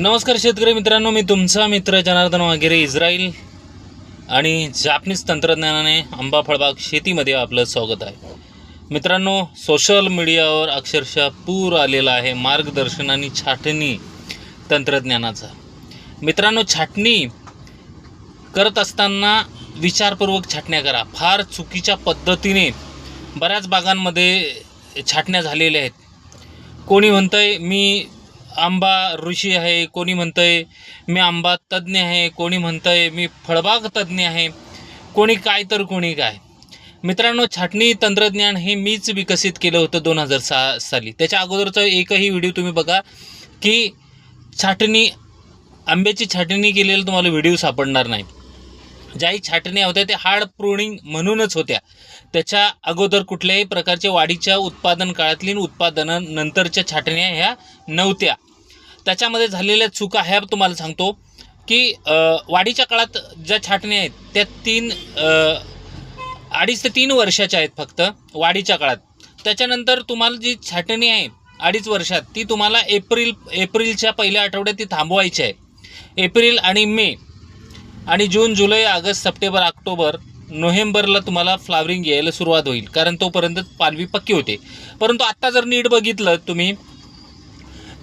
नमस्कार शेतकरी मित्रांनो, मी तुमचा मित्र जनार्दन वाघेरे. इस्रायल आणि जापनीज तंत्रज्ञानाने आंबा फळबाग शेतीमध्ये आपलं स्वागत आहे. मित्रांनो, सोशल मीडियावर अक्षरशः पूर आलेला आहे मार्गदर्शन आणि छाटणी तंत्रज्ञानाचा. मित्रांनो, छाटणी करत असताना विचारपूर्वक छाटण्या करा. फार चुकीच्या पद्धतीने बऱ्याच बागांमध्ये छाटण्या झालेल्या आहेत. कोणी म्हणतंय मी आंबा ऋषी आहे, कोणी म्हणतंय मी आंबा तज्ज्ञ आहे, कोणी म्हणतंय मी फळबाग तज्ज्ञ आहे, कोणी काय तर कोणी काय. मित्रांनो, छाटणी तंत्रज्ञान हे मीच विकसित केलं होतं 2006 साली. त्याच्या अगोदरचा एकही व्हिडिओ तुम्ही बघा की आंब्याची छाटणी केलेलं तुम्हाला व्हिडिओ सापडणार नाही. ज्याही छाटण्या होत्या त्या हार्ड प्रूनिंग म्हणूनच होत्या. त्याच्या अगोदर कुठल्याही प्रकारच्या वाढीच्या उत्पादन काळातली उत्पादनानंतरच्या छाटण्या ह्या नव्हत्या. त्याच्यामध्ये झालेल्या चुका ह्या तुम्हाला सांगतो की वाढीच्या काळात ज्या छाटण्या आहेत त्या 2.5 ते 3 वर्षाच्या आहेत फक्त वाढीच्या काळात. त्याच्यानंतर तुम्हाला जी छाटणी आहे 2.5 वर्षात ती तुम्हाला एप्रिलच्या पहिल्या आठवड्यात ती थांबवायची आहे. एप्रिल आणि मे आणि जून, जुलै, ऑगस्ट, सप्टेंबर, ऑक्टोबर, नोव्हेंबरला तुम्हाला फ्लावरिंग यायला सुरुवात होईल, कारण तोपर्यंत पालवी पक्की होते. परंतु आत्ता जर नीट बघितलं तुम्ही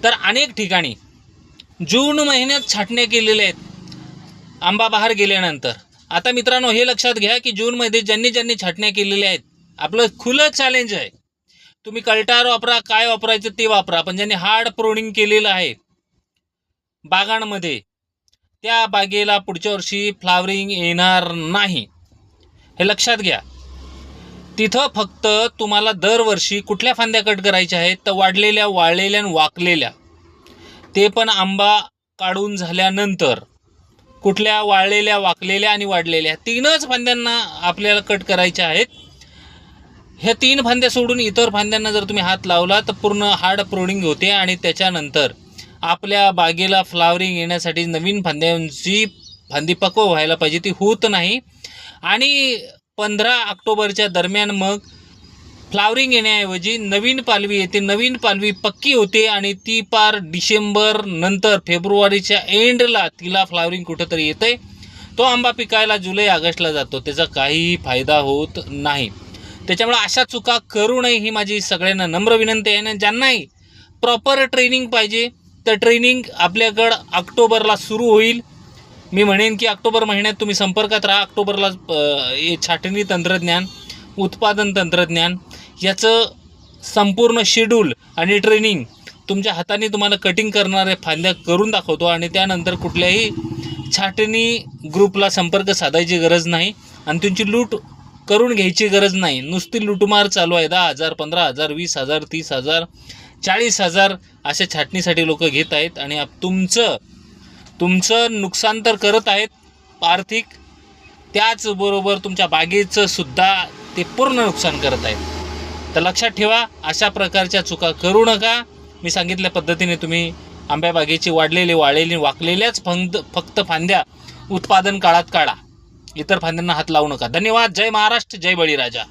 तर अनेक ठिकाणी जून महिन्यात छाटण्या केलेल्या आहेत आंबा बहार गेल्यानंतर. आता मित्रांनो, हे लक्षात घ्या की जूनमध्ये ज्यांनी छाटण्या केलेल्या आहेत, आपलं खुलं चॅलेंज आहे. तुम्ही कल्टार वापरा, काय वापरायचं ते वापरा, पण ज्यांनी हार्ड प्रूनिंग केलेलं आहे बागांमध्ये त्या बागेला पुढच्या वर्षी फ्लावरिंग येणार नाही, हे लक्षात घ्या. तिथं फक्त तुम्हाला दरवर्षी कुठल्या फांद्या कट करायच्या आहेत तर वाढलेल्या, वाळलेल्या आणि वाकलेल्या. ते पण आंबा काढून झाल्यानंतर कुठल्या वाळलेल्या, वाकलेल्या आणि वाढलेल्या 3च फांद्यांना आपल्याला कट करायच्या आहेत. ह्या 3 फांद्या सोडून इतर फांद्यांना जर तुम्ही हात लावला तर पूर्ण हार्ड प्रूनिंग होते आणि त्याच्यानंतर आपल्या बागेला फ्लावरिंग येण्यासाठी नवीन फांद्यांची फांदी पक्व व्हायला पाहिजे, ती होत नाही. आणि 15 ऑक्टोबरच्या दरम्यान मग फ्लावरिंग येण्याऐवजी नवीन पालवी येते, नवीन पालवी पक्की होते आणि ती पार डिसेंबर नंतर फेब्रुवारीच्या एंडला तिला फ्लावरिंग कुठंतरी येते. तो आंबा पिकायला जुलै ऑगस्टला जातो, त्याचा काहीही फायदा होत नाही. त्याच्यामुळे अशा चुका करू नये ही माझी सगळ्यांना नम्र विनंती आहे. ना ज्यांनाही प्रॉपर ट्रेनिंग पाहिजे तर ट्रेनिंग आपल्याकडं ऑक्टोबरला सुरू होईल. मी म्हणेन की ऑक्टोबर महिन्यात तुम्ही संपर्कात राहा. ऑक्टोबरला छाटणी तंत्रज्ञान, उत्पादन तंत्रज्ञान याचं संपूर्ण शेड्यूल आणि ट्रेनिंग तुमच्या हाताने तुम्हाला कटिंग करणारे फांद्या करून दाखवतो. आणि त्यानंतर कुठल्याही छाटणी ग्रुपला संपर्क साधायची गरज नाही आणि तुमची लूट करून घ्यायची गरज नाही. नुसती लूटमार चालू आहे. 10,000, 15,000, 20,000, 30,000, 40,000 अशा छाटणीसाठी लोक घेत आहेत आणि तुमचं नुकसान तर करत आहेत आर्थिक, त्याचबरोबर तुमच्या बागेचं सुद्धा ते पूर्ण नुकसान करत आहेत. तर लक्षात ठेवा, अशा प्रकारच्या चुका करू नका. मी सांगितल्या पद्धतीने तुम्ही आंब्या बागेची वाढलेली, वाळलेली, वाकलेल्याच फक्त फांद्या उत्पादन काळात काढा. इतर फांद्यांना हात लावू नका. धन्यवाद. जय महाराष्ट्र, जय बळीराजा.